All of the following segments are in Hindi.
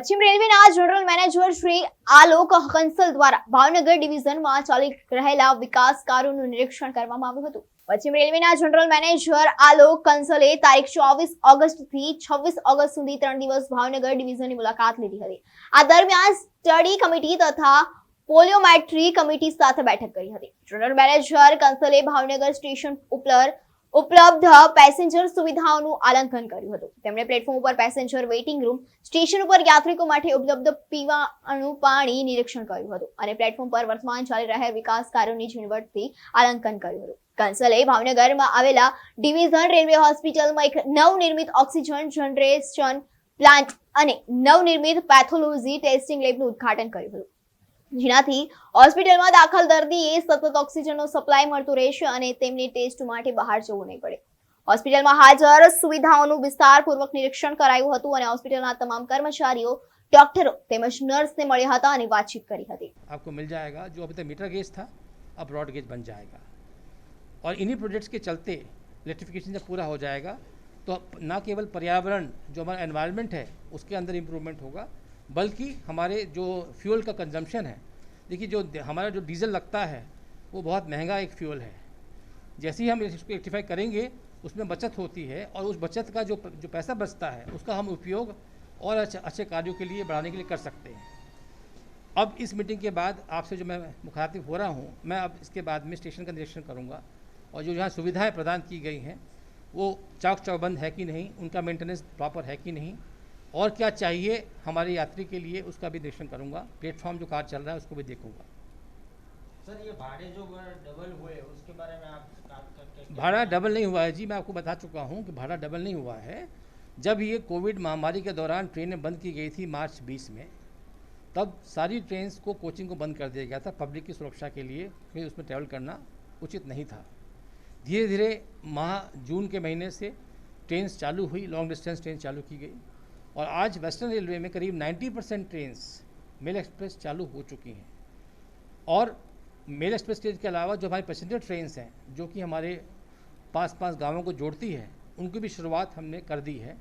પશ્ચિમ રેલવેના જનરલ મેનેજર શ્રી આલોક કંસલ દ્વારા ભાવનગર ડિવિઝનમાં ચાલી રહેલા વિકાસ કાર્યોનું નિરીક્ષણ કરવામાં આવ્યું હતું। પશ્ચિમ રેલવેના જનરલ મેનેજર આલોક કંસલે તારીખ 24 ઓગસ્ટથી 26 ઓગસ્ટ સુધી 3 દિવસ ભાવનગર ડિવિઝનની મુલાકાત લીધી હતી। આ દરમિયાન સ્ટડી કમિટી તથા પોલિયોમેટ્રી કમિટી સાથે બેઠક કરી હતી। જનરલ મેનેજર કંસલે ભાવનગર સ્ટેશન ઉપલબ્ધ પેસેન્જર સુવિધાઓનું આલંકન કર્યું હતું। તેમણે પ્લેટફોર્મ ઉપર પેસેન્જર વેઇટિંગ રૂમ, સ્ટેશન ઉપર યાત્રિકો માટે ઉપલબ્ધ પીવાનું પાણી નિરીક્ષણ કર્યું હતું અને પ્લેટફોર્મ પર વર્તમાન ચાલી રહેલ વિકાસ કાર્યોની ઝીણવટથી આલંકન કર્યું હતું। કંસલે ભાવનગરમાં આવેલા ડિવિઝન રેલવે હોસ્પિટલમાં એક નવનિર્મિત ઓક્સિજન જનરેશન પ્લાન્ટ અને નવનિર્મિત પેથોલોજી ટેસ્ટિંગ લેબનું ઉદ્ઘાટન કર્યું હતું, જેનાથી હોસ્પિટલમાં દાખલ દર્દીએ સતત ઓક્સિજનનો સપ્લાય મળતો રહેશે અને તેમને ટેસ્ટ માટે બહાર જવું નહીં પડે। હોસ્પિટલમાં હાજર સુવિધાઓનું વિસ્તારપૂર્વક નિરીક્ષણ કરાયું હતું અને હોસ્પિટલના તમામ કર્મચારીઓ, डॉक्टरों तेमज नर्स ने મળ્યા હતા અને વાતચીત કરી હતી। आपको मिल जाएगा जो अभी तक मीटर गेज था अब ब्रॉड गेज बन जाएगा और इन्हीं प्रोजेक्ट्स के चलते इलेक्ट्रिफिकेशन जब पूरा हो जाएगा तो न केवल पर्यावरण जो हमारा एनवायरनमेंट है उसके अंदर इम्प्रूवमेंट होगा बल्कि हमारे जो फ्यूल का कंजम्पशन है, देखिए जो हमारा जो डीजल लगता है वो बहुत महंगा एक फ्यूल है। जैसे ही हम इसको रेक्टिफाई करेंगे उसमें बचत होती है और उस बचत का जो पैसा बचता है उसका हम उपयोग और अच्छे कार्यों के लिए बढ़ाने के लिए कर सकते हैं। अब इस मीटिंग के बाद आपसे जो मैं मुखातिब हो रहा हूँ, मैं अब इसके बाद में स्टेशन का निरीक्षण करूँगा और जो यहाँ सुविधाएँ प्रदान की गई हैं वो चाक चौबंद है कि नहीं, उनका मेंटेनेंस प्रॉपर है कि नहीं और क्या चाहिए हमारे यात्री के लिए उसका भी निरीक्षण करूँगा। प्लेटफॉर्म जो कार्य चल रहा है उसको भी देखूँगा। सर ये भाड़े जो डबल हुए उसके बारे में आप बात करके? भाड़ा डबल नहीं हुआ है जी, मैं आपको बता चुका हूँ कि भाड़ा डबल नहीं हुआ है। जब ये कोविड महामारी के दौरान ट्रेनें बंद की गई थी मार्च 20 में, तब सारी ट्रेन्स को कोचिंग को बंद कर दिया गया था पब्लिक की सुरक्षा के लिए, क्योंकि उसमें ट्रैवल करना उचित नहीं था। धीरे धीरे जून के महीने से ट्रेन्स चालू हुई, लॉन्ग डिस्टेंस ट्रेन चालू की गई और आज वेस्टर्न रेलवे में करीब 90% ट्रेन्स मेल एक्सप्रेस चालू हो चुकी हैं। और मेल एक्सप्रेस ट्रेन के अलावा जो हमारी पैसेंजर ट्रेन्स हैं जो कि हमारे पास गांवों को जोड़ती है, उनकी भी शुरुआत हमने कर दी है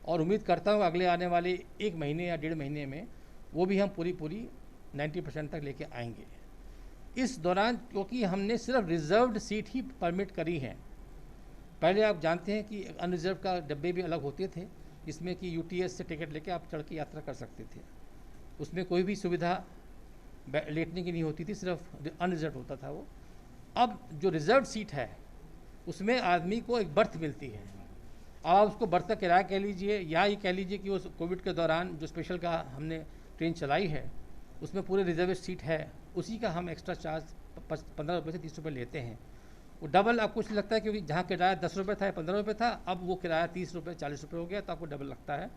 और उम्मीद करता हूँ अगले आने वाले 1 महीने या 1.5 महीने में वो भी हम पूरी 90% तक लेके आएंगे। इस दौरान क्योंकि हमने सिर्फ रिजर्व्ड सीट ही परमिट करी हैं, पहले आप जानते हैं कि अनरिजर्व का डब्बे भी अलग होते थे जिसमें कि यूटीएस से टिकट लेके आप चढ़ के यात्रा कर सकते थे, उसमें कोई भी सुविधा लेटने की नहीं होती थी, सिर्फ अनरिजर्व होता था वो। अब जो रिजर्व सीट है उसमें आदमी को एक बर्थ मिलती है। अब आप उसको बर्थ का किराया कह लीजिए या ये कह लीजिए कि वो कोविड के दौरान जो स्पेशल का हमने ट्रेन चलाई है उसमें पूरे रिजर्व सीट है, उसी का हम एक्स्ट्रा चार्ज 15 रुपये से 30 रुपये लेते हैं। वो डबल आपको इसलिए लगता है क्योंकि जहाँ किराया 10 रुपये था या 15 रुपये था, अब वो किराया 30 रुपये 40 रुपये हो गया तो आपको डबल लगता है।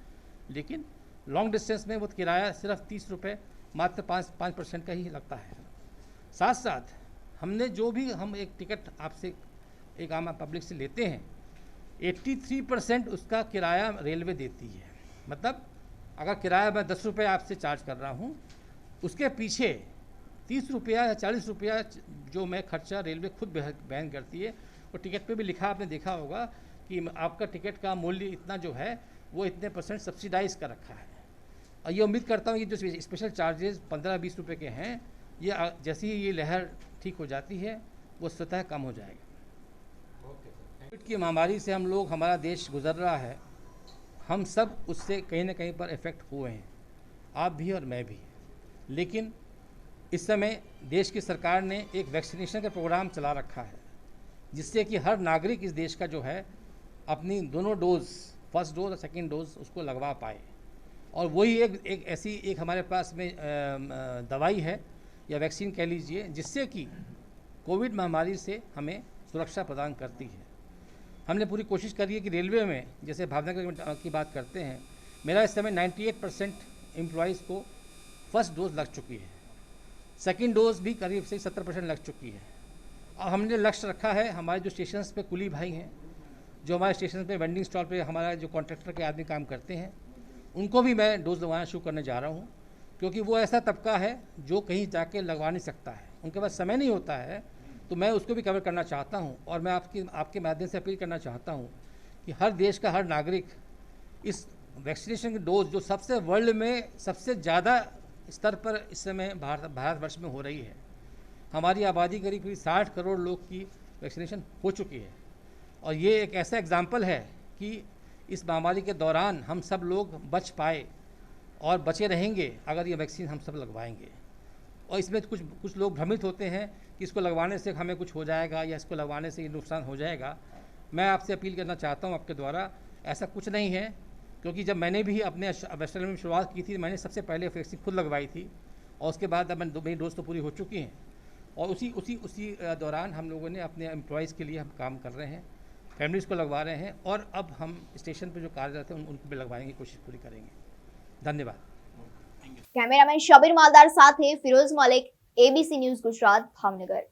लेकिन लॉन्ग डिस्टेंस में वो किराया सिर्फ 30 रुपये मात्र 5% का ही लगता है। साथ साथ हमने जो भी हम एक टिकट आपसे एक आम पब्लिक से लेते हैं 83% उसका किराया रेलवे देती है। मतलब अगर किराया मैं 10 रुपये आपसे चार्ज कर रहा हूँ, उसके पीछे 30 रुपया या 40 रुपया जो मैं खर्चा रेलवे खुद बहन करती है। और टिकट पे भी लिखा आपने देखा होगा कि आपका टिकट का मूल्य इतना जो है वो इतने % सब्सिडाइज कर रखा है। और ये उम्मीद करता हूँ कि जो स्पेशल चार्जेस 15-20 रुपये के हैं, ये जैसी ही ये लहर ठीक हो जाती है वो स्वतः कम हो जाएगा। कोविड की महामारी से हमारा देश गुजर रहा है, हम सब उससे कहीं ना कहीं पर इफ़ेक्ट हुए हैं, आप भी और मैं भी। लेकिन इस समय देश की सरकार ने एक वैक्सीनेशन का प्रोग्राम चला रखा है जिससे कि हर नागरिक इस देश का जो है अपनी दोनों डोज, फर्स्ट डोज और सेकेंड डोज उसको लगवा पाए। और वही एक ऐसी एक हमारे पास में दवाई है या वैक्सीन कह लीजिए जिससे कि कोविड महामारी से हमें सुरक्षा प्रदान करती है। हमने पूरी कोशिश करी है कि रेलवे में जैसे भावनगर की बात करते हैं, मेरा इस समय 98% एम्प्लॉयज़ को फर्स्ट डोज लग चुकी है, सेकेंड डोज भी करीब से 70% लग चुकी है। अब हमने लक्ष्य रखा है हमारे जो स्टेशंस पे कुली भाई हैं, जो हमारे स्टेशन पे वेंडिंग स्टॉल पे हमारा जो कॉन्ट्रैक्टर के आदमी काम करते हैं, उनको भी मैं डोज लगवाना शुरू करने जा रहा हूँ, क्योंकि वो ऐसा तबका है जो कहीं जाके लगवा नहीं सकता है, उनके पास समय नहीं होता है, तो मैं उसको भी कवर करना चाहता हूँ। और मैं आपके माध्यम से अपील करना चाहता हूँ कि हर देश का हर नागरिक इस वैक्सीनेशन की डोज जो सबसे वर्ल्ड में सबसे ज़्यादा स्तर पर इस समय भारतवर्ष में हो रही है। हमारी आबादी करीब करीब 60 करोड़ लोग की वैक्सीनेशन हो चुकी है और ये एक ऐसा एग्जाम्पल है कि इस महामारी के दौरान हम सब लोग बच पाए और बचे रहेंगे अगर ये वैक्सीन हम सब लगवाएंगे। और इसमें कुछ लोग भ्रमित होते हैं कि इसको लगवाने से हमें कुछ हो जाएगा या इसको लगवाने से ये नुकसान हो जाएगा। मैं आपसे अपील करना चाहता हूँ आपके द्वारा, ऐसा कुछ नहीं है, क्योंकि जब मैंने भी अपने वेस्टर्न में शुरुआत की थी मैंने सबसे पहले वैक्सीन खुद लगवाई थी और उसके बाद अब मेरी डोज तो पूरी हो चुकी हैं और उसी दौरान हम लोगों ने अपने एम्प्लॉयज़ के लिए हम काम कर रहे हैं, फैमिलीज़ को लगवा रहे हैं और अब हम स्टेशन पर जो कार्यरत हैं उनको भी लगवाने की कोशिश पूरी करेंगे। धन्यवाद। कैमरामैन शबीर मालदार साथे फिरोज मलिक, ABC न्यूज़ गुजरात, भावनगर।